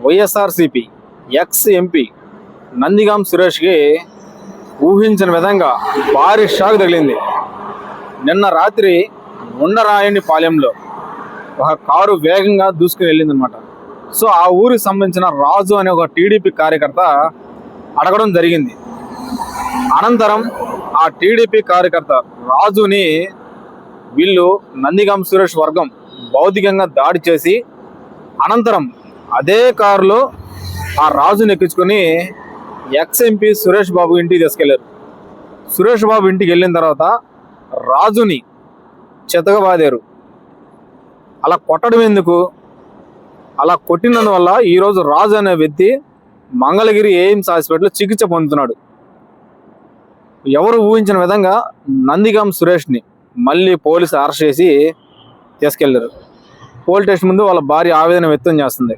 YSRCP ex MP Nandigam సురేష్కి ఊహించిన విధంగా భారీ షాక్ తగిలింది. నిన్న రాత్రి ఉండరాయని పాలెంలో ఒక కారు వేగంగా దూసుకుని వెళ్ళిందనమాట. సో ఆ ఊరికి సంబంధించిన రాజు అనే ఒక టీడీపీ కార్యకర్త అడగడం జరిగింది. అనంతరం ఆ టీడీపీ కార్యకర్త రాజుని వీళ్ళు నందిగాం సురేష్ వర్గం భౌతికంగా దాడి చేసి అనంతరం అదే కారులో ఆ రాజుని ఎక్కించుకొని ఎక్స్ ఎంపీ సురేష్ బాబు ఇంటికి తీసుకెళ్లారు. సురేష్ బాబు ఇంటికి వెళ్ళిన తర్వాత రాజుని చెతకబాదారు. అలా కొట్టడం ఎందుకు? అలా కొట్టినందువల్ల ఈరోజు రాజు అనే వ్యక్తి మంగళగిరి ఎయిమ్స్ హాస్పిటల్లో చికిత్స పొందుతున్నాడు. ఎవరు ఊహించిన విధంగా నందిగాం సురేష్ని మళ్ళీ పోలీసు అరెస్ట్ చేసి తీసుకెళ్లారు. పోలీస్ స్టేషన్ ముందు వాళ్ళ భార్య ఆవేదన వ్యక్తం చేస్తుంది.